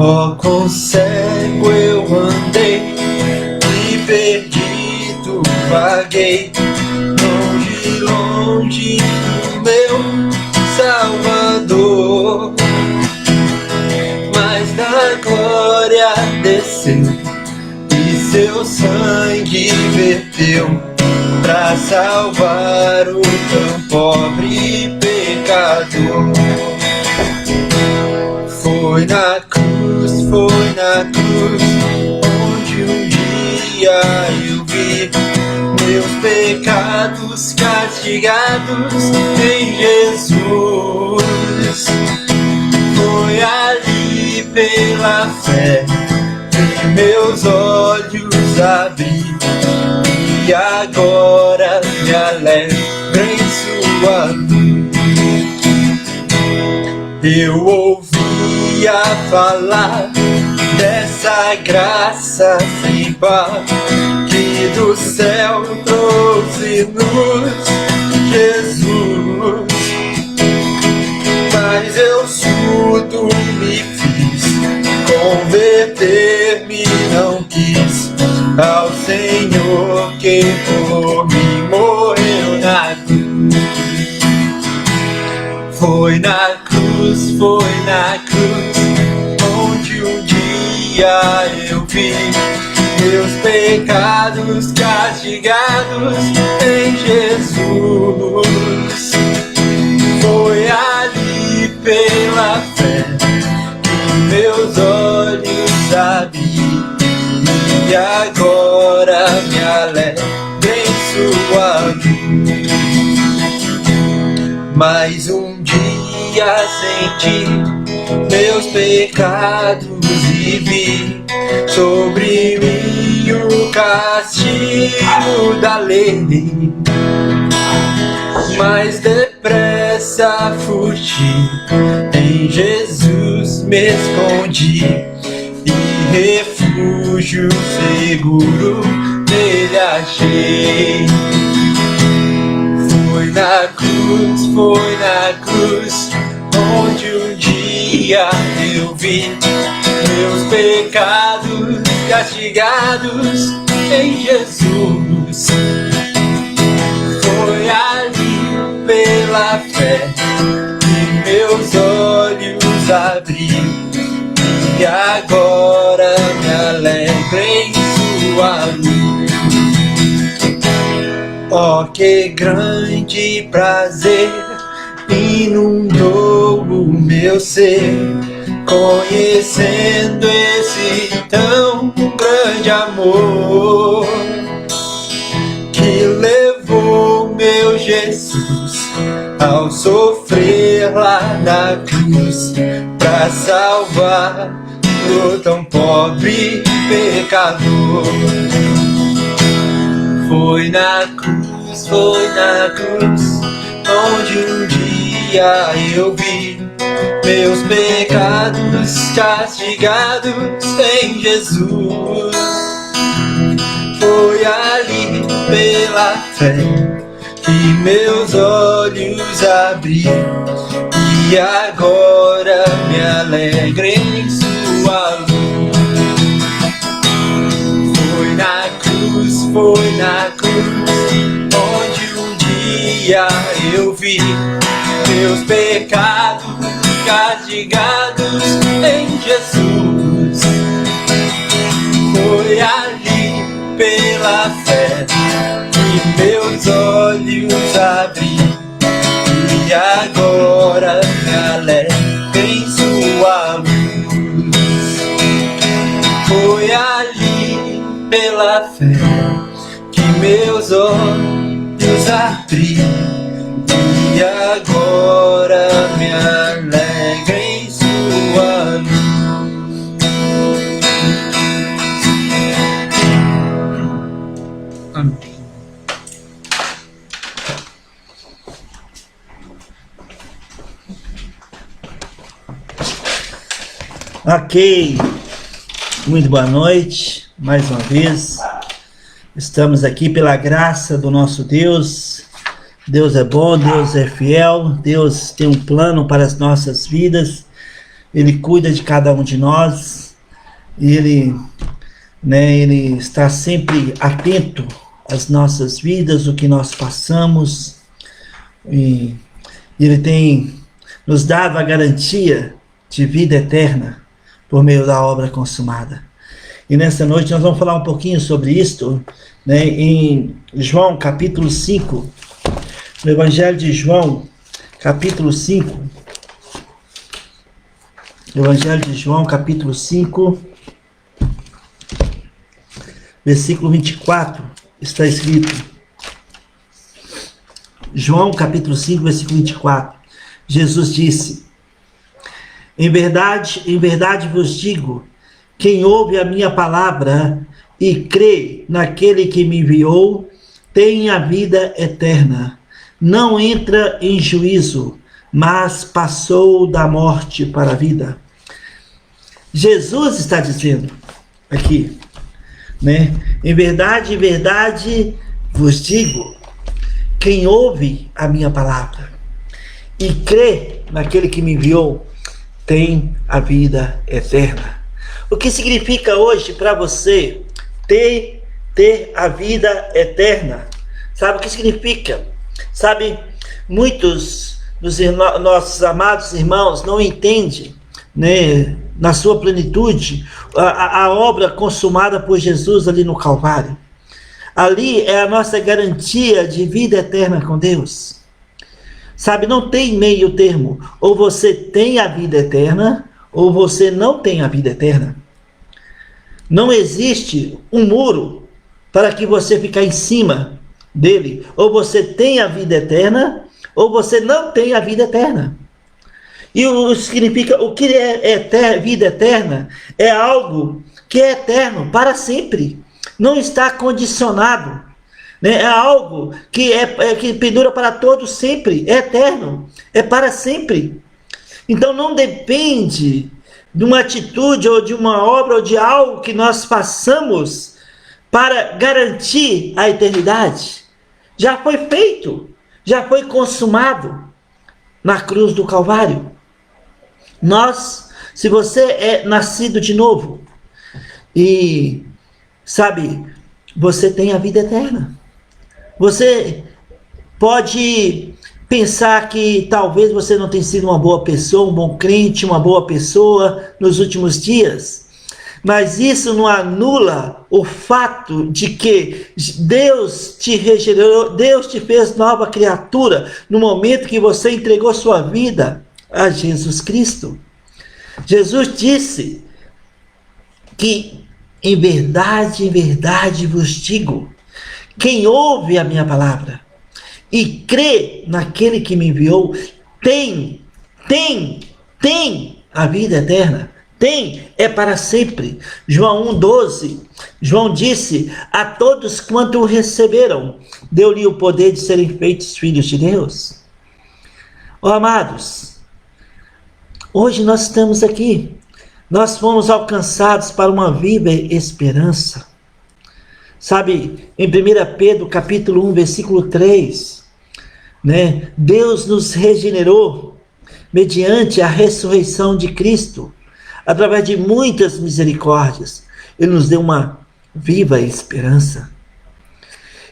Oh, quão cego eu andei e perdido vaguei, longe, longe do meu Salvador. Mas da glória desceu e seu sangue verteu pra salvar o tão pobre pecador. Foi na cruz, onde um dia eu vi meus pecados castigados em Jesus. Foi ali pela fé que meus olhos abri, e agora me alegro em sua luz. Eu ouvia falar dessa graça sem par que do céu trouxe-nos Jesus. Mas eu surdo me fiz, converter-me não quis ao Senhor que por mim morreu na cruz. Foi na cruz, onde um dia eu vi meus pecados castigados em Jesus. Foi ali pela fé que meus olhos abri, e agora me alegro em sua luz. Mais um dia senti meus pecados e vi sobre mim o castigo da lei. Mas depressa fugi, em Jesus me escondi, e refúgio seguro nele achei. Foi na cruz, onde um dia eu vi meus pecados castigados em Jesus. Foi ali pela fé que meus olhos abri, e agora me alegro em sua luz. Oh, que grande prazer inundou o meu ser, conhecendo esse tão grande amor que levou meu Jesus ao sofrer lá na cruz pra salvar o tão pobre pecador. Foi na cruz, onde um dia eu vi meus pecados castigados em Jesus. Foi ali pela fé que meus olhos abri, e agora me alegro em sua luz. Foi na cruz, onde um dia eu vi meus pecados castigados em Jesus. Foi ali pela fé que meus olhos abri, e agora me alegro em sua luz. Foi ali pela fé que meus olhos abri, e agora me alegro em sua luz. Amém. Ok. Muito boa noite, mais uma vez. Estamos aqui pela graça do nosso Deus. Deus é bom, Deus é fiel, Deus tem um plano para as nossas vidas. Ele cuida de cada um de nós e Ele está sempre atento às nossas vidas, o que nós passamos. E Ele tem nos dado a garantia de vida eterna por meio da obra consumada. E nessa noite nós vamos falar um pouquinho sobre isto, em João capítulo 5, no Evangelho de João, capítulo 5, Evangelho de João, capítulo 5, versículo 24, está escrito, João capítulo 5, versículo 24, Jesus disse: em verdade vos digo, quem ouve a minha palavra e crê naquele que me enviou, tem a vida eterna. Não entra em juízo, mas passou da morte para a vida. Jesus está dizendo aqui, em verdade vos digo, quem ouve a minha palavra e crê naquele que me enviou, tem a vida eterna. O que significa hoje para você ter a vida eterna? Sabe o que significa? Sabe, muitos dos nossos amados irmãos não entendem, na sua plenitude, a obra consumada por Jesus ali no Calvário. Ali é a nossa garantia de vida eterna com Deus. Sabe, não tem meio termo. Ou você tem a vida eterna, ou você não tem a vida eterna. Não existe um muro para que você ficar em cima dele. Ou você tem a vida eterna, ou você não tem a vida eterna. E significa, o que é vida eterna? É algo que é eterno para sempre. Não está condicionado. É algo que pendura para todos sempre, é eterno, é para sempre. Então não depende de uma atitude ou de uma obra ou de algo que nós façamos para garantir a eternidade. Já foi feito, já foi consumado na cruz do Calvário. Se você é nascido de novo e você tem a vida eterna. Você pode pensar que talvez você não tenha sido uma boa pessoa, um bom crente, uma boa pessoa nos últimos dias. Mas isso não anula o fato de que Deus te regenerou, Deus te fez nova criatura no momento que você entregou sua vida a Jesus Cristo. Jesus disse que em verdade vos digo, quem ouve a minha palavra e crê naquele que me enviou, tem a vida eterna. É para sempre. João 1,12, João disse, a todos quanto o receberam, deu-lhe o poder de serem feitos filhos de Deus. Amados, hoje nós estamos aqui, nós fomos alcançados para uma viva esperança. Sabe, em 1 Pedro capítulo 1, versículo 3, Deus nos regenerou mediante a ressurreição de Cristo, através de muitas misericórdias. Ele nos deu uma viva esperança.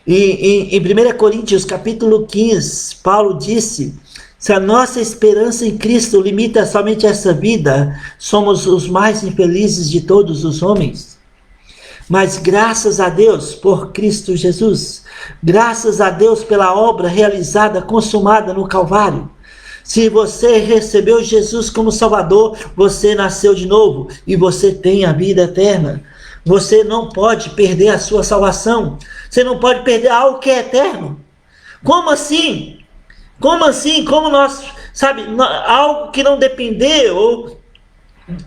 E em 1 Coríntios capítulo 15, Paulo disse, se a nossa esperança em Cristo limita somente essa vida, somos os mais infelizes de todos os homens. Mas graças a Deus por Cristo Jesus, graças a Deus pela obra realizada, consumada no Calvário. Se você recebeu Jesus como Salvador, você nasceu de novo e você tem a vida eterna. Você não pode perder a sua salvação. Você não pode perder algo que é eterno. Como assim? Como assim? Como nós, algo que não dependeu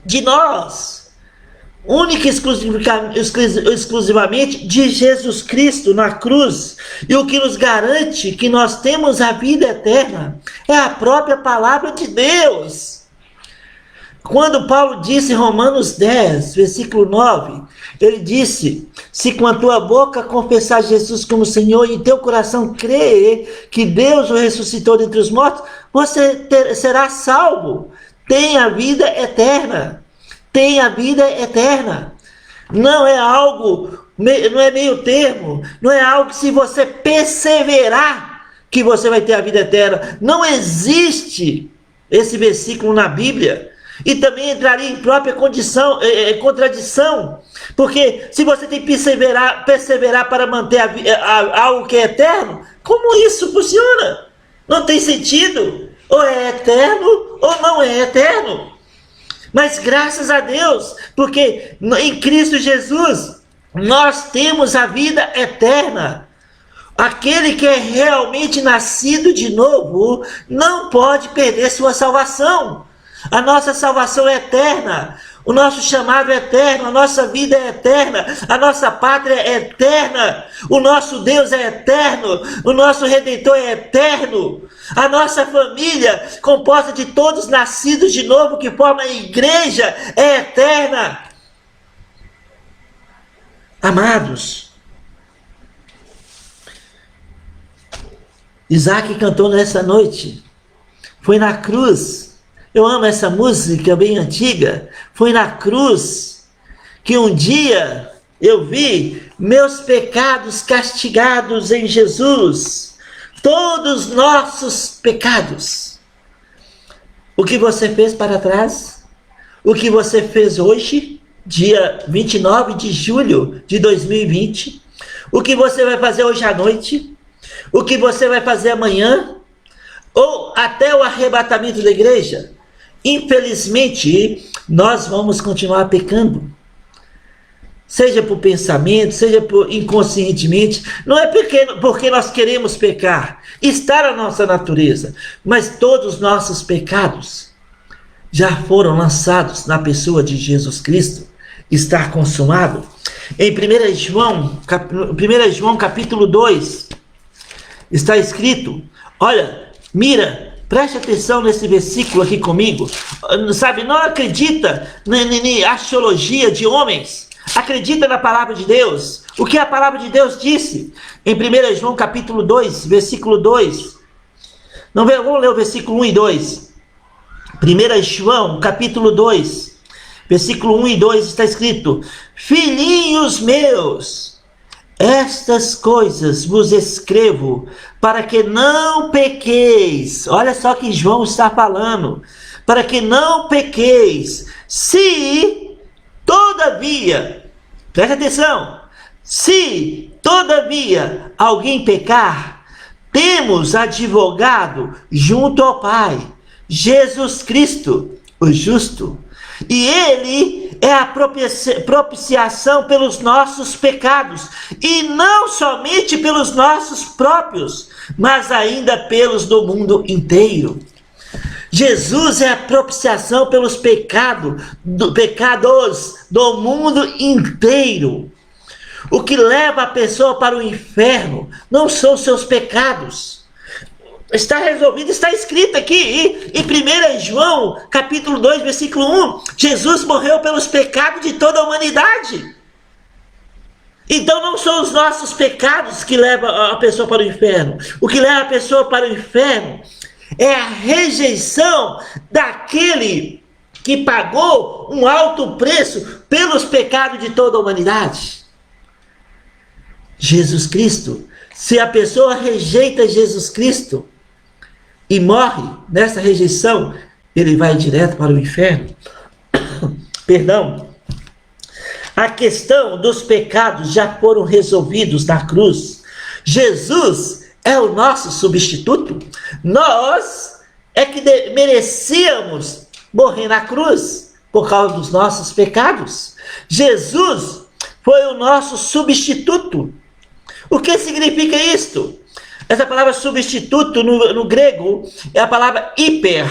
de nós. Única e exclusivamente de Jesus Cristo na cruz. E o que nos garante que nós temos a vida eterna é a própria palavra de Deus. Quando Paulo disse em Romanos 10, versículo 9, ele disse: se com a tua boca confessar Jesus como Senhor e em teu coração crer que Deus o ressuscitou dentre os mortos, você será salvo. Tem a vida eterna. Tem a vida eterna. Não é algo, não é meio termo, não é algo que se você perseverar que você vai ter a vida eterna. Não existe esse versículo na Bíblia. E também entraria em própria contradição, porque se você tem que perseverar para manter algo que é eterno, como isso funciona? Não tem sentido. Ou é eterno ou não é eterno. Mas graças a Deus, porque em Cristo Jesus nós temos a vida eterna. Aquele que é realmente nascido de novo não pode perder sua salvação. A nossa salvação é eterna, o nosso chamado é eterno, a nossa vida é eterna, a nossa pátria é eterna, o nosso Deus é eterno, o nosso Redentor é eterno, a nossa família, composta de todos nascidos de novo, que forma a igreja, é eterna. Amados, Isaac cantou nessa noite, foi na cruz. Eu amo essa música bem antiga. Foi na cruz que um dia eu vi meus pecados castigados em Jesus. Todos nossos pecados. O que você fez para trás? O que você fez hoje, dia 29 de julho de 2020? O que você vai fazer hoje à noite? O que você vai fazer amanhã? Ou até o arrebatamento da igreja? Infelizmente, nós vamos continuar pecando. Seja por pensamento, seja por inconscientemente. Não é porque nós queremos pecar. Está na nossa natureza. Mas todos os nossos pecados já foram lançados na pessoa de Jesus Cristo. Está consumado. Em 1 João capítulo 2, está escrito, olha, mira, preste atenção nesse versículo aqui comigo. Sabe, não acredita na axiologia de homens. Acredita na palavra de Deus. O que a palavra de Deus disse? Em 1 João capítulo 2, versículo 2. Não, vamos ler o versículo 1 e 2. 1 João capítulo 2, versículo 1 e 2 está escrito: filhinhos meus, estas coisas vos escrevo para que não pequeis. Olha só que João está falando. Para que não pequeis. Se, todavia, presta atenção. Se, todavia, alguém pecar, temos advogado junto ao Pai, Jesus Cristo, o justo. E ele é a propiciação pelos nossos pecados, e não somente pelos nossos próprios, mas ainda pelos do mundo inteiro. Jesus é a propiciação pelos pecados do mundo inteiro. O que leva a pessoa para o inferno não são seus pecados. Está resolvido, está escrito aqui em 1 João, capítulo 2, versículo 1. Jesus morreu pelos pecados de toda a humanidade. Então não são os nossos pecados que levam a pessoa para o inferno. O que leva a pessoa para o inferno é a rejeição daquele que pagou um alto preço pelos pecados de toda a humanidade. Jesus Cristo. Se a pessoa rejeita Jesus Cristo e morre nessa rejeição, ele vai direto para o inferno. Perdão. A questão dos pecados já foram resolvidos na cruz. Jesus é o nosso substituto. Nós é que merecíamos morrer na cruz por causa dos nossos pecados. Jesus foi o nosso substituto. O que significa isto? Essa palavra substituto no grego é a palavra hiper,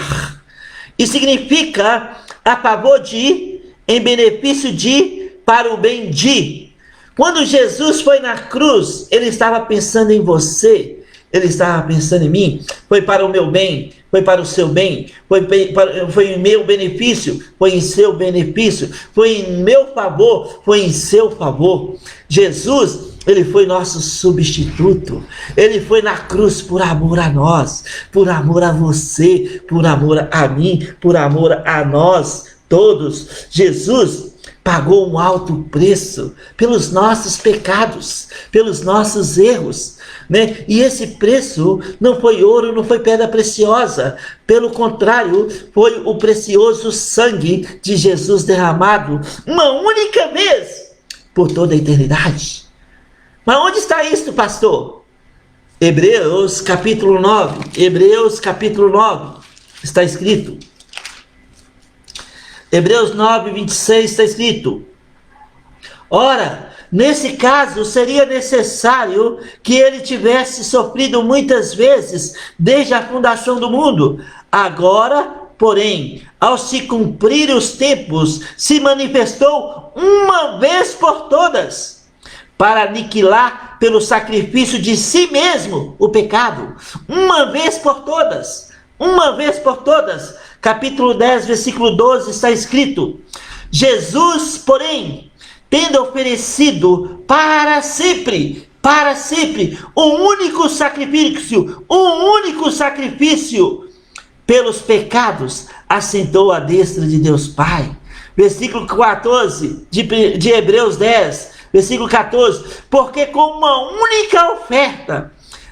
e significa a favor de, em benefício de, para o bem de. Quando Jesus foi na cruz, ele estava pensando em você, ele estava pensando em mim, foi para o meu bem, foi para o seu bem, foi em meu benefício, foi em seu benefício, foi em meu favor, foi em seu favor. Jesus, ele foi nosso substituto, ele foi na cruz por amor a nós, por amor a você, por amor a mim, por amor a nós todos. Jesus pagou um alto preço pelos nossos pecados, pelos nossos erros, né? E esse preço não foi ouro, não foi pedra preciosa, pelo contrário, foi o precioso sangue de Jesus derramado uma única vez por toda a eternidade. Mas onde está isso, pastor? Hebreus capítulo 9, Hebreus capítulo 9, está escrito. Hebreus 9, 26 está escrito: ora, nesse caso seria necessário que ele tivesse sofrido muitas vezes desde a fundação do mundo. Agora, porém, ao se cumprir os tempos, se manifestou uma vez por todas, para aniquilar pelo sacrifício de si mesmo o pecado, uma vez por todas, uma vez por todas. Capítulo 10, versículo 12 está escrito: Jesus, porém, tendo oferecido para sempre, um único sacrifício pelos pecados, assentou à destra de Deus Pai. Versículo 14 de Hebreus 10, versículo 14: porque com uma única oferta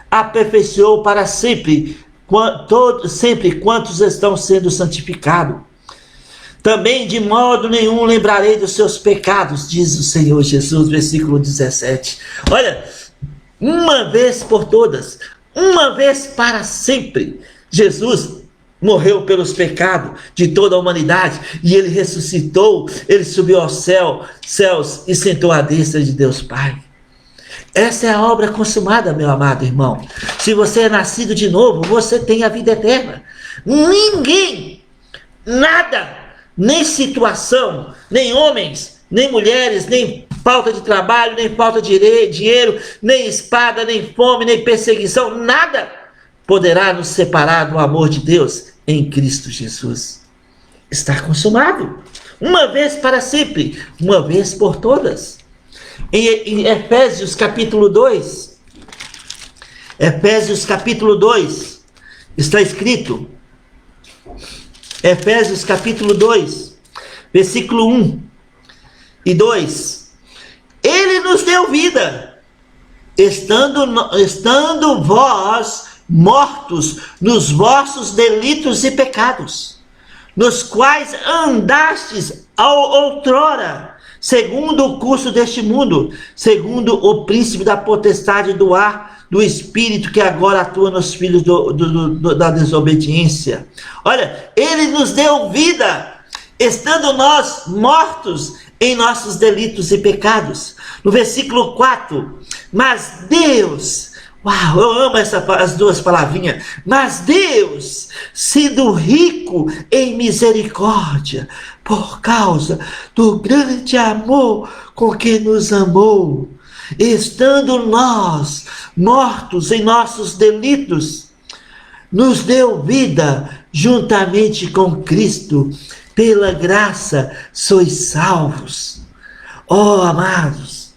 aperfeiçoou para sempre quantos estão sendo santificados. Também de modo nenhum lembrarei dos seus pecados, diz o Senhor Jesus, versículo 17. Olha, uma vez por todas, uma vez para sempre, Jesus morreu pelos pecados de toda a humanidade, e ele ressuscitou, ele subiu aos céus e sentou à destra de Deus Pai. Essa é a obra consumada, meu amado irmão. Se você é nascido de novo, você tem a vida eterna. Ninguém, nada, nem situação, nem homens, nem mulheres, nem falta de trabalho, nem falta de dinheiro, nem espada, nem fome, nem perseguição, nada poderá nos separar do amor de Deus em Cristo Jesus. Está consumado. Uma vez para sempre, uma vez por todas. Em Efésios capítulo 2, Efésios capítulo 2, está escrito, Efésios capítulo 2, versículo 1 e 2, ele nos deu vida, estando vós mortos nos vossos delitos e pecados, nos quais andastes outrora, segundo o curso deste mundo, segundo o príncipe da potestade do ar, do espírito que agora atua nos filhos da desobediência. Olha, ele nos deu vida, estando nós mortos em nossos delitos e pecados. No versículo 4, mas Deus, uau, eu amo as duas palavrinhas, mas Deus, sendo rico em misericórdia, por causa do grande amor com que nos amou, estando nós mortos em nossos delitos, nos deu vida juntamente com Cristo, pela graça sois salvos. Oh, amados,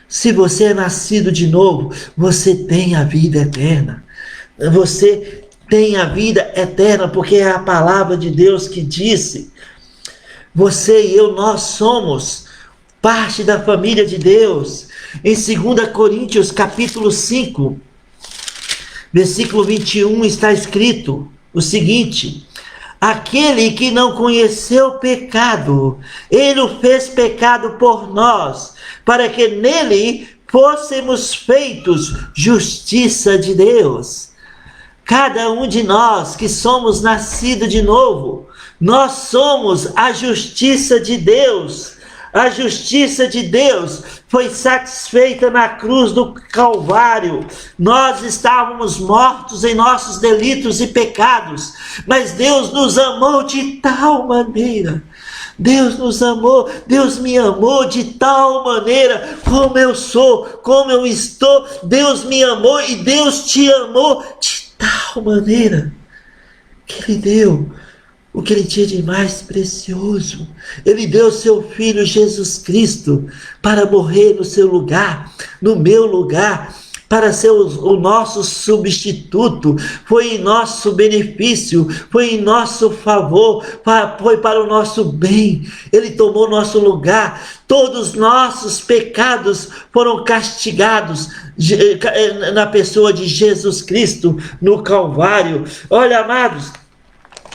se você é nascido de novo, você tem a vida eterna. Você tem a vida eterna, porque é a palavra de Deus que disse. Você e eu, nós somos parte da família de Deus. Em 2 Coríntios capítulo 5, versículo 21, está escrito o seguinte: aquele que não conheceu pecado, ele o fez pecado por nós, para que nele fôssemos feitos justiça de Deus. Cada um de nós que somos nascidos de novo, nós somos a justiça de Deus. A justiça de Deus foi satisfeita na cruz do Calvário. Nós estávamos mortos em nossos delitos e pecados, mas Deus nos amou de tal maneira. Deus nos amou, Deus me amou de tal maneira, como eu sou, como eu estou. Deus me amou e Deus te amou de tal maneira que Ele deu o que Ele tinha de mais precioso. Ele deu seu Filho Jesus Cristo para morrer no seu lugar, no meu lugar, para ser o nosso substituto. Foi em nosso benefício, foi em nosso favor, foi para o nosso bem. Ele tomou nosso lugar. Todos os nossos pecados foram castigados na pessoa de Jesus Cristo no Calvário. Olha, amados,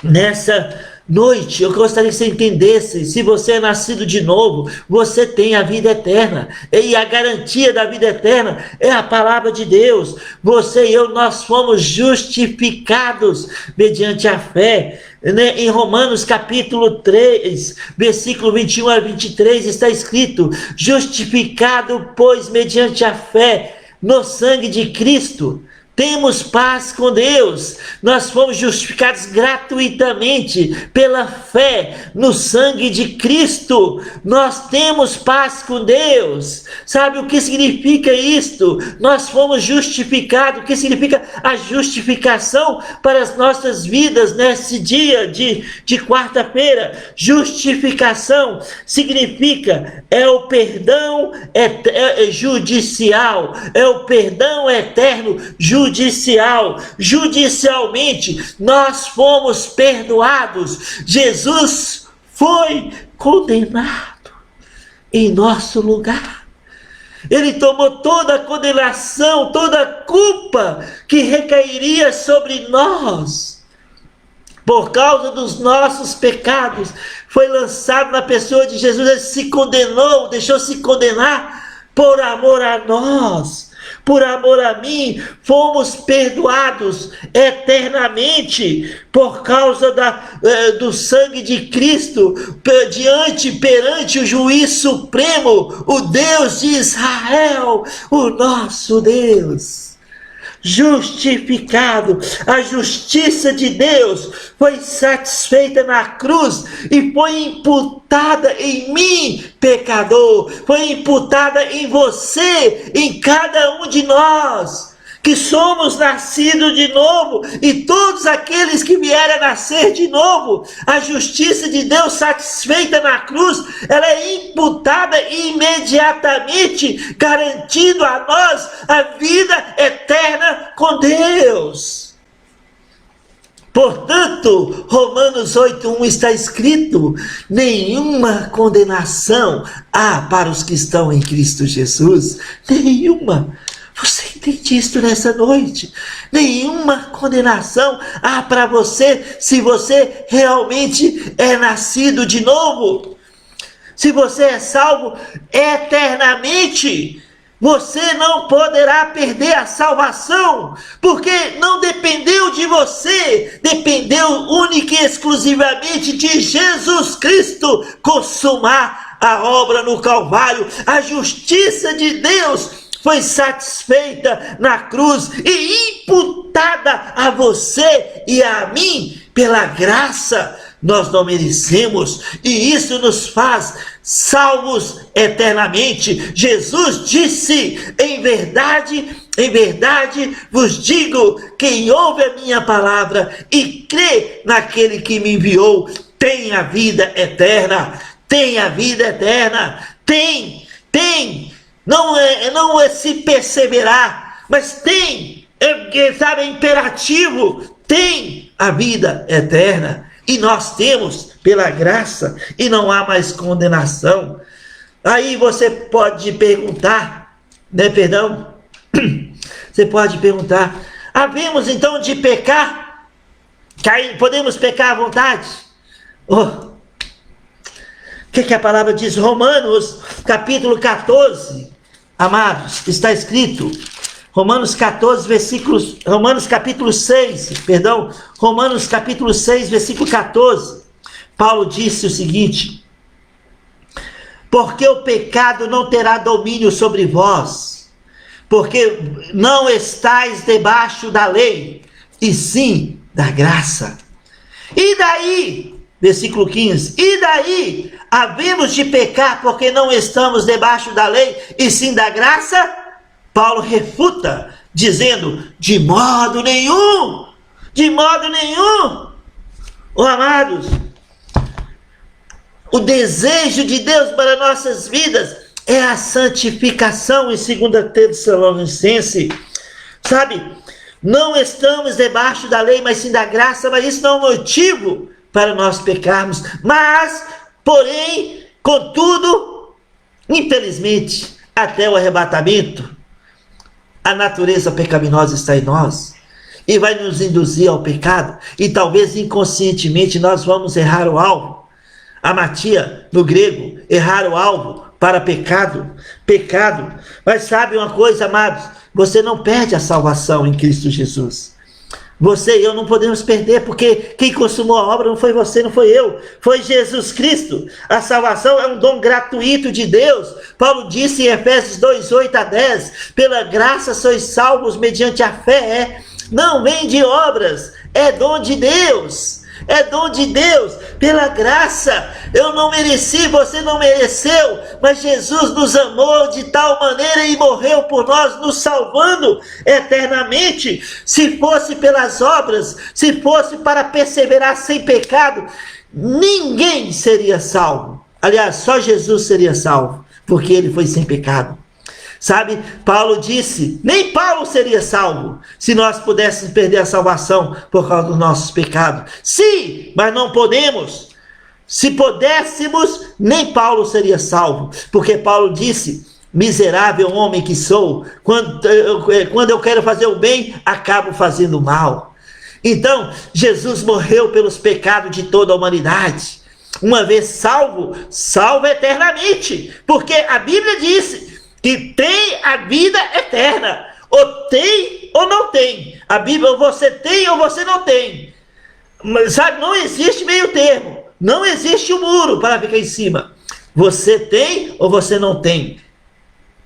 nessa noite, eu gostaria que você entendesse: se você é nascido de novo, você tem a vida eterna, e a garantia da vida eterna é a palavra de Deus. Você e eu, nós fomos justificados mediante a fé, né? Em Romanos capítulo 3, versículo 21 a 23, está escrito: justificado, pois, mediante a fé no sangue de Cristo, temos paz com Deus. Nós fomos justificados gratuitamente pela fé no sangue de Cristo. Nós temos paz com Deus. Sabe o que significa isto? Nós fomos justificados. O que significa a justificação para as nossas vidas nesse dia de quarta-feira? Justificação significa o perdão judicial, é o perdão eterno judicialmente nós fomos perdoados. Jesus foi condenado em nosso lugar. Ele tomou toda a condenação, toda a culpa que recairia sobre nós por causa dos nossos pecados. Foi lançado na pessoa de Jesus. Ele se condenou, deixou-se condenar por amor a nós. Por amor a mim, fomos perdoados eternamente por causa do sangue de Cristo, perante o juiz supremo, o Deus de Israel, o nosso Deus. Justificado, a justiça de Deus foi satisfeita na cruz e foi imputada em mim, pecador, foi imputada em você, em cada um de nós, que somos nascidos de novo, e todos aqueles que vierem a nascer de novo. A justiça de Deus satisfeita na cruz, ela é imputada imediatamente, garantindo a nós a vida eterna com Deus. Portanto, Romanos 8:1 está escrito: nenhuma condenação há para os que estão em Cristo Jesus. Nenhuma. Você entende isso nessa noite? Nenhuma condenação há para você, se você realmente é nascido de novo. Se você é salvo eternamente, você não poderá perder a salvação, porque não dependeu de você, dependeu única e exclusivamente de Jesus Cristo consumar a obra no Calvário. A justiça de Deus foi satisfeita na cruz e imputada a você e a mim pela graça. Nós não merecemos, e isso nos faz salvos eternamente. Jesus disse: em verdade vos digo, quem ouve a minha palavra e crê naquele que me enviou, tem a vida eterna. Tem a vida eterna. Tem. Não é se perseverar, mas tem, é imperativo, tem a vida eterna. E nós temos pela graça, e não há mais condenação. Aí você pode perguntar, você pode perguntar: havemos então de pecar? Podemos pecar à vontade? O que a palavra diz? Romanos capítulo 14, amados, está escrito, Romanos capítulo 6, versículo 14, Paulo disse o seguinte: porque o pecado não terá domínio sobre vós, porque não estáis debaixo da lei, e sim da graça. E daí, versículo 15, e daí, havemos de pecar porque não estamos debaixo da lei, e sim da graça? Paulo refuta, dizendo: de modo nenhum, Oh, amados, o desejo de Deus para nossas vidas é a santificação, em 2 Tessalonicenses. Sabe, não estamos debaixo da lei, mas sim da graça, mas isso não é um motivo para nós pecarmos. Mas, porém, contudo, infelizmente, até o arrebatamento, a natureza pecaminosa está em nós e vai nos induzir ao pecado, e talvez inconscientemente nós vamos errar o alvo. Amatia, no grego, errar o alvo para pecado. Mas sabe uma coisa, amados? Você não perde a salvação em Cristo Jesus. Você e eu não podemos perder, porque quem consumou a obra não foi você, não foi eu, foi Jesus Cristo. A salvação é um dom gratuito de Deus. Paulo disse em Efésios 2, 8 a 10, pela graça sois salvos mediante a fé, não vem de obras, é dom de Deus. É dom de Deus, pela graça. Eu não mereci, você não mereceu, mas Jesus nos amou de tal maneira e morreu por nós, nos salvando eternamente. Se fosse pelas obras, se fosse para perseverar sem pecado, ninguém seria salvo. Aliás, só Jesus seria salvo, porque ele foi sem pecado. Sabe, Paulo disse, nem Paulo seria salvo se nós pudéssemos perder a salvação por causa dos nossos pecados. Sim, mas não podemos. Se pudéssemos, nem Paulo seria salvo, porque Paulo disse, miserável homem que sou, quando eu quero fazer o bem, acabo fazendo o mal. Então, Jesus morreu pelos pecados de toda a humanidade. Uma vez salvo, salvo eternamente, porque a Bíblia disse que tem a vida eterna, ou tem ou não tem. A Bíblia, ou você tem ou você não tem. Mas, sabe, não existe meio termo, não existe um muro para ficar em cima. Você tem ou você não tem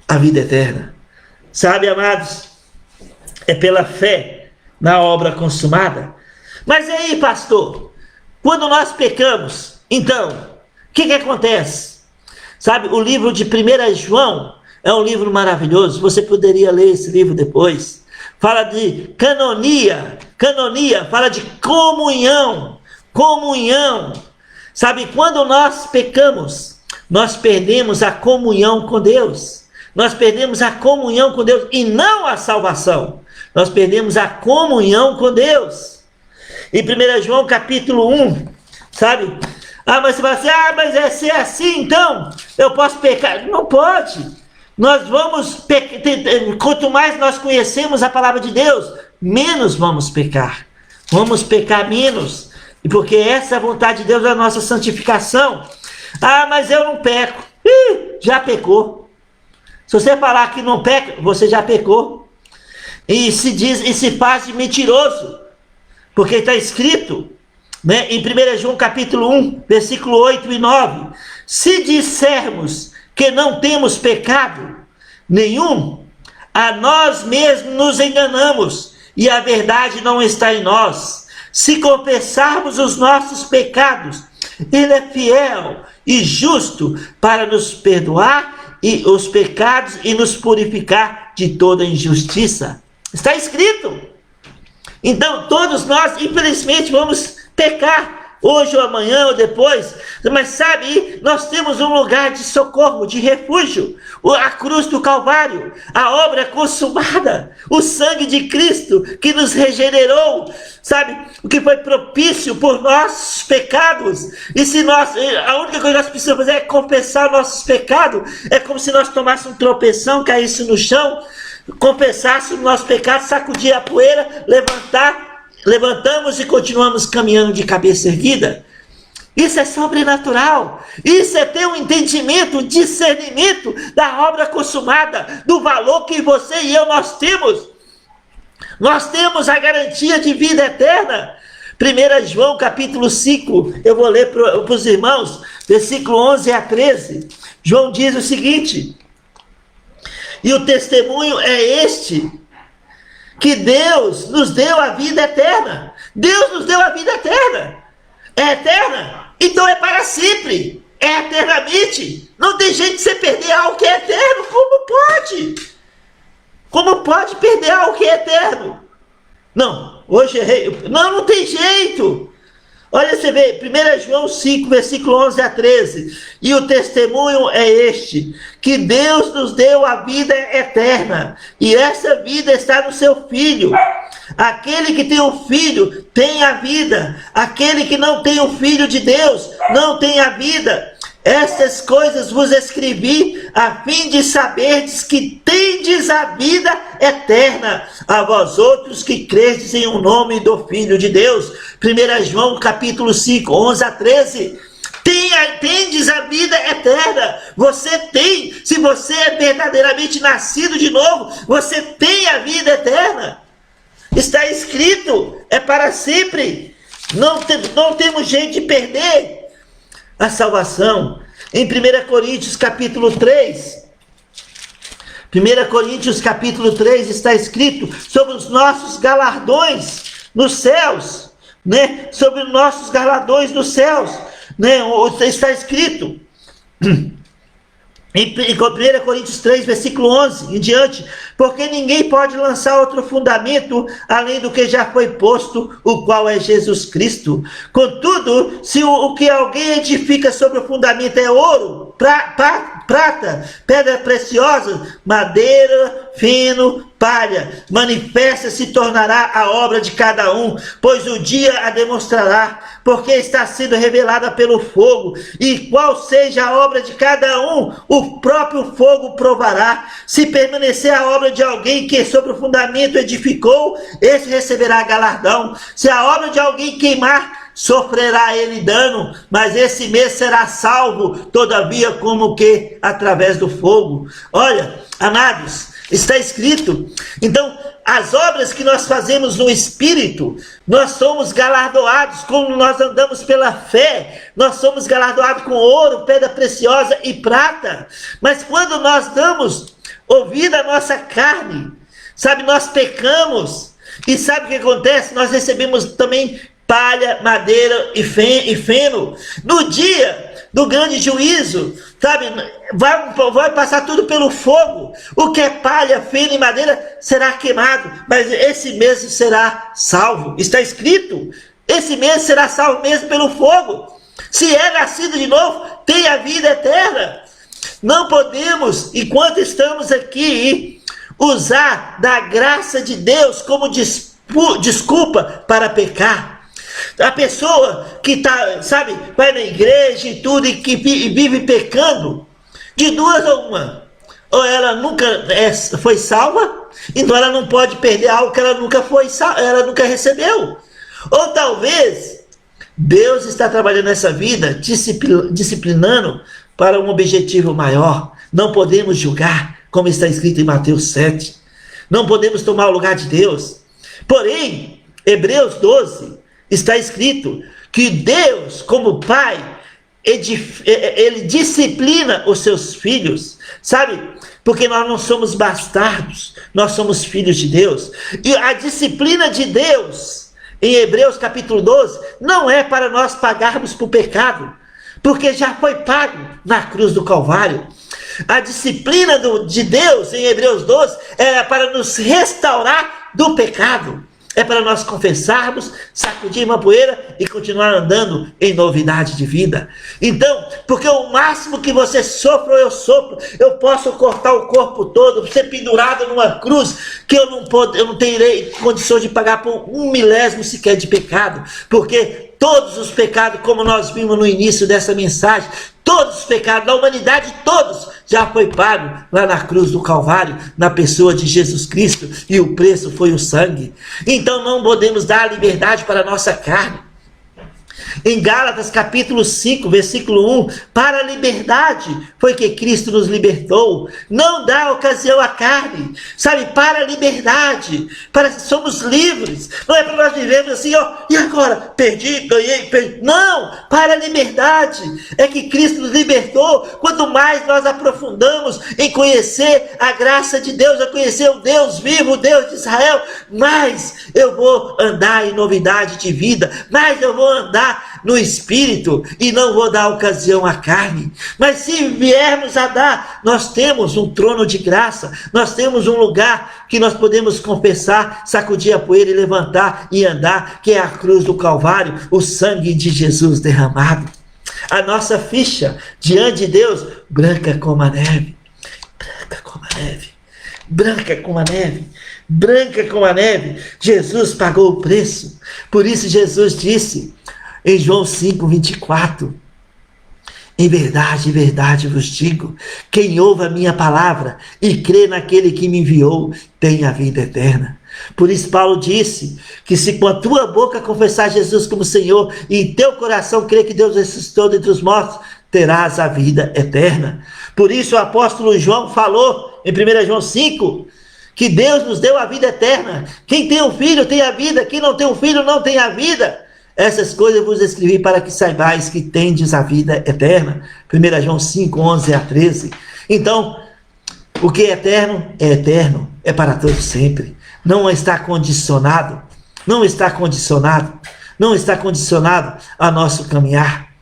a vida eterna. Sabe, amados, é pela fé na obra consumada. Mas e aí, pastor, quando nós pecamos, então, o que acontece? Sabe, o livro de 1 João é um livro maravilhoso, você poderia ler esse livro depois. Fala de canonia, fala de comunhão. Sabe, quando nós pecamos, nós perdemos a comunhão com Deus. Nós perdemos a comunhão com Deus e não a salvação. Nós perdemos a comunhão com Deus. Em 1 João capítulo 1, sabe? Mas você fala assim, mas se é assim, então eu posso pecar? Não pode. Nós vamos, quanto mais nós conhecemos a palavra de Deus, menos vamos pecar. Vamos pecar menos. E porque essa é a vontade de Deus, a nossa santificação. Mas eu não peco. Já pecou. Se você falar que não peca, você já pecou. E se faz de mentiroso. Porque está escrito, né, em 1 João capítulo 1, versículo 8 e 9. Se dissermos que não temos pecado nenhum, a nós mesmos nos enganamos e a verdade não está em nós. Se confessarmos os nossos pecados, ele é fiel e justo para nos perdoar os pecados e nos purificar de toda injustiça. Está escrito. Então todos nós, infelizmente, vamos pecar. Hoje ou amanhã ou depois, mas sabe, nós temos um lugar de socorro, de refúgio, a cruz do Calvário, a obra consumada, o sangue de Cristo que nos regenerou, sabe, o que foi propício por nossos pecados. E se a única coisa que nós precisamos fazer é confessar nossos pecados. É como se nós tomássemos um tropeção, caísse no chão, confessasse o nosso pecado, sacudir a poeira, levantamos e continuamos caminhando de cabeça erguida. Isso é sobrenatural. Isso é ter um entendimento, um discernimento da obra consumada, do valor que você e eu nós temos. Nós temos a garantia de vida eterna. 1 João capítulo 5, eu vou ler para os irmãos, versículo 11 a 13. João diz o seguinte: e o testemunho é este, que Deus nos deu a vida eterna. Deus nos deu a vida eterna. É eterna, então é para sempre. É eternamente. Não tem jeito de você perder algo que é eterno. Como pode? Como pode perder algo que é eterno? Não, hoje errei. Não tem jeito. Olha, você vê, 1 João 5, versículo 11 a 13. E o testemunho é este, que Deus nos deu a vida eterna, e essa vida está no seu Filho. Aquele que tem o Filho tem a vida. Aquele que não tem o Filho de Deus não tem a vida. Estas coisas vos escrevi a fim de saberdes que tendes a vida eterna, a vós outros que credes em o nome do Filho de Deus. 1 João capítulo 5, 11 a 13. Tendes a vida eterna. Você tem, se você é verdadeiramente nascido de novo, você tem a vida eterna. Está escrito, é para sempre. Não temos jeito de perder a salvação. Em 1 Coríntios capítulo 3, 1 Coríntios capítulo 3 está escrito sobre os nossos galardões nos céus, né? Sobre os nossos galardões nos céus, né? Está escrito em 1 Coríntios 3, versículo 11 em diante, porque ninguém pode lançar outro fundamento além do que já foi posto, o qual é Jesus Cristo. Contudo, se o que alguém edifica sobre o fundamento é ouro, prata, pedra preciosa, madeira, feno, palha, manifesta se tornará a obra de cada um, pois o dia a demonstrará, porque está sendo revelada pelo fogo, e qual seja a obra de cada um, o próprio fogo provará. Se permanecer a obra de alguém que sobre o fundamento edificou, esse receberá galardão. Se a obra de alguém queimar, sofrerá ele dano, mas esse mês será salvo, todavia como que através do fogo. Olha, amados, está escrito. Então, as obras que nós fazemos no Espírito, nós somos galardoados, como nós andamos pela fé, nós somos galardoados com ouro, pedra preciosa e prata. Mas quando nós damos ouvido à nossa carne, sabe, nós pecamos, e sabe o que acontece? Nós recebemos também palha, madeira e feno. No dia do grande juízo, sabe, vai passar tudo pelo fogo. O que é palha, feno e madeira será queimado, mas esse mesmo será salvo. Está escrito, esse mesmo será salvo mesmo pelo fogo. Se é nascido de novo, tem a vida eterna. Não podemos, enquanto estamos aqui, usar da graça de Deus como desculpa para pecar. A pessoa que tá, sabe, vai na igreja e tudo e que vive pecando, de duas ou uma, ou ela nunca foi salva, então ela não pode perder algo que ela nunca recebeu. Ou talvez Deus está trabalhando nessa vida, disciplinando para um objetivo maior. Não podemos julgar, como está escrito em Mateus 7. Não podemos tomar o lugar de Deus. Porém, Hebreus 12, está escrito que Deus, como Pai, Ele disciplina os seus filhos, sabe? Porque nós não somos bastardos, nós somos filhos de Deus. E a disciplina de Deus, em Hebreus capítulo 12, não é para nós pagarmos por pecado, porque já foi pago na cruz do Calvário. A disciplina de Deus, em Hebreus 12, é para nos restaurar do pecado. É para nós confessarmos, sacudir uma poeira e continuar andando em novidade de vida. Então, porque o máximo que você sofre ou eu sofro, eu posso cortar o corpo todo, ser pendurado numa cruz, que eu não terei condições de pagar por 1/1000 sequer de pecado, porque todos os pecados, como nós vimos no início dessa mensagem, todos os pecados da humanidade, todos, já foi pago lá na cruz do Calvário, na pessoa de Jesus Cristo, e o preço foi o sangue. Então não podemos dar liberdade para a nossa carne. Em Gálatas capítulo 5, versículo 1, para a liberdade foi que Cristo nos libertou. Não dá ocasião à carne, sabe, para a liberdade, somos livres. Não é para nós vivermos assim, ó, e agora? Perdi, ganhei, perdi. Não, para a liberdade é que Cristo nos libertou. Quanto mais nós aprofundamos em conhecer a graça de Deus, a conhecer o Deus vivo, o Deus de Israel, mais eu vou andar em novidade de vida, mais eu vou andar andar no Espírito e não vou dar ocasião à carne. Mas se viermos a dar, nós temos um trono de graça, nós temos um lugar que nós podemos confessar, sacudir a poeira e levantar e andar, que é a cruz do Calvário, o sangue de Jesus derramado. A nossa ficha diante de Deus, branca como a neve, branca como a neve, branca como a neve, branca como a neve. Jesus pagou o preço. Por isso Jesus disse em João 5:24, em verdade vos digo, quem ouve a minha palavra e crê naquele que me enviou, tem a vida eterna. Por isso Paulo disse que se com a tua boca confessar Jesus como Senhor e em teu coração crer que Deus ressuscitou dentre os mortos, terás a vida eterna. Por isso o apóstolo João falou em 1 João 5, que Deus nos deu a vida eterna. Quem tem um filho tem a vida, quem não tem um filho não tem a vida. Essas coisas eu vos escrevi para que saibais que tendes a vida eterna. 1 João 5, 11 a 13. Então, o que é eterno, é para todo sempre. Não está condicionado, não está condicionado a nosso caminhar.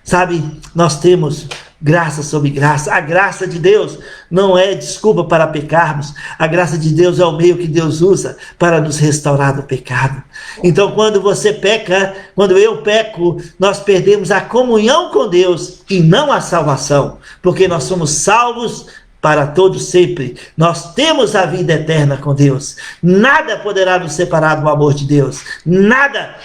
Sabe, nós temos graça sobre graça. A graça de Deus não é desculpa para pecarmos. A graça de Deus é o meio que Deus usa para nos restaurar do pecado. Então, quando você peca, quando eu peco, nós perdemos a comunhão com Deus e não a salvação, porque nós somos salvos para todo sempre. Nós temos a vida eterna com Deus. Nada poderá nos separar do amor de Deus. Nada,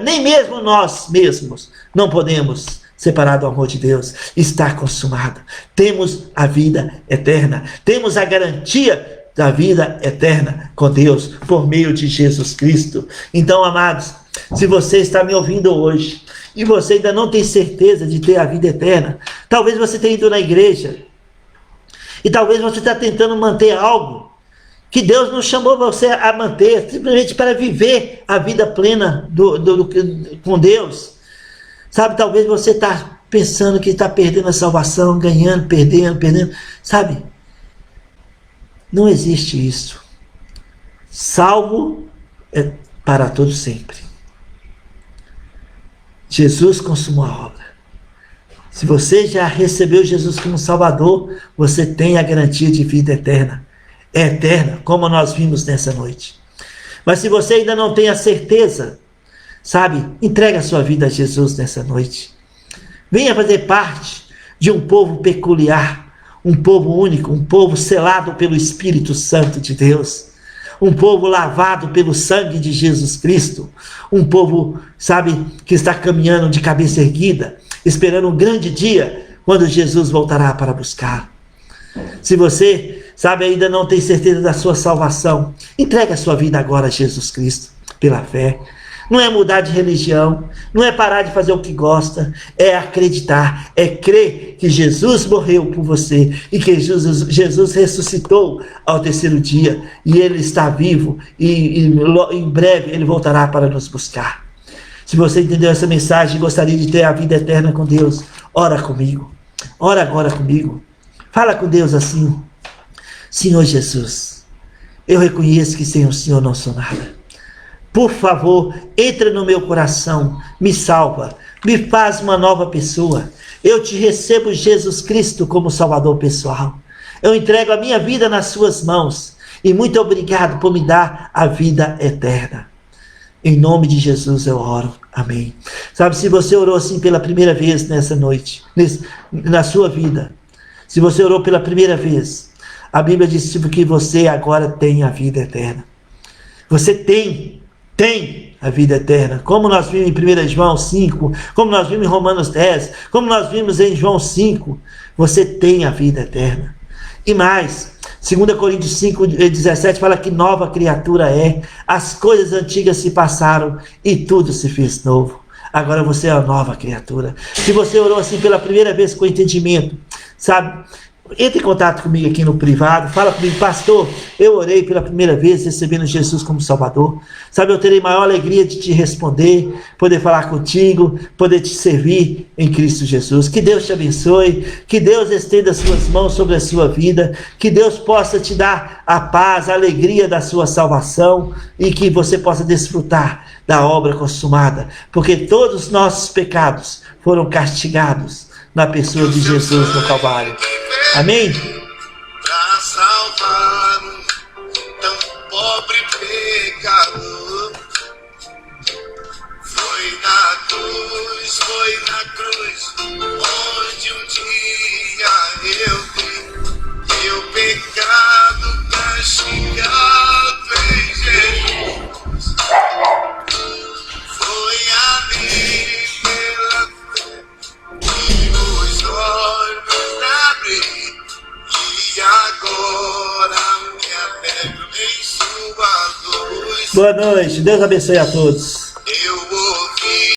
nem mesmo nós mesmos não podemos separar do amor de Deus. Está consumado. Temos a vida eterna. Temos a garantia da vida eterna com Deus por meio de Jesus Cristo. Então, amados, se você está me ouvindo hoje e você ainda não tem certeza de ter a vida eterna, talvez você tenha ido na igreja e talvez você está tentando manter algo que Deus não chamou você a manter, simplesmente para viver a vida plena com Deus. Sabe, talvez você está pensando que está perdendo a salvação, ganhando, perdendo. Sabe, não existe isso. Salvo é para todo sempre. Jesus consumou a obra. Se você já recebeu Jesus como Salvador, você tem a garantia de vida eterna. É eterna, como nós vimos nessa noite. Mas se você ainda não tem a certeza, sabe, entrega a sua vida a Jesus nessa noite. Venha fazer parte de um povo peculiar, um povo único, um povo selado pelo Espírito Santo de Deus. Um povo lavado pelo sangue de Jesus Cristo. Um povo, sabe, que está caminhando de cabeça erguida, esperando um grande dia, quando Jesus voltará para buscar. Se você, sabe, ainda não tem certeza da sua salvação, entregue a sua vida agora a Jesus Cristo, pela fé. Não é mudar de religião, não é parar de fazer o que gosta, é acreditar, é crer que Jesus morreu por você e que Jesus ressuscitou ao terceiro dia e Ele está vivo e em breve Ele voltará para nos buscar. Se você entendeu essa mensagem e gostaria de ter a vida eterna com Deus, ora comigo, ora agora comigo, fala com Deus assim: Senhor Jesus, eu reconheço que sem o Senhor não sou nada. Por favor, entra no meu coração, me salva, me faz uma nova pessoa. Eu te recebo, Jesus Cristo, como Salvador pessoal. Eu entrego a minha vida nas suas mãos. E muito obrigado por me dar a vida eterna. Em nome de Jesus eu oro. Amém. Sabe, se você orou assim pela primeira vez nessa noite, na sua vida, se você orou pela primeira vez, a Bíblia diz que você agora tem a vida eterna. Você tem a vida eterna, como nós vimos em 1 João 5, como nós vimos em Romanos 10, como nós vimos em João 5, você tem a vida eterna. E mais, 2 Coríntios 5:17 fala que nova criatura é, as coisas antigas se passaram e tudo se fez novo. Agora você é uma nova criatura. Se você orou assim pela primeira vez com entendimento, sabe, entre em contato comigo aqui no privado, fala comigo: pastor, eu orei pela primeira vez recebendo Jesus como Salvador. Sabe, eu terei maior alegria de te responder, poder falar contigo, poder te servir em Cristo Jesus. Que Deus te abençoe, que Deus estenda as suas mãos sobre a sua vida, que Deus possa te dar a paz, a alegria da sua salvação e que você possa desfrutar da obra consumada, porque todos os nossos pecados foram castigados na pessoa de Jesus no Calvário. Amém? Pra salvar um tão pobre pecador. Foi na cruz, onde um dia eu vi meu pecado castigado em Jesus. Foi ali pela fé que os olhos abri, e agora me alegro em sua luz. Boa noite, Deus abençoe a todos.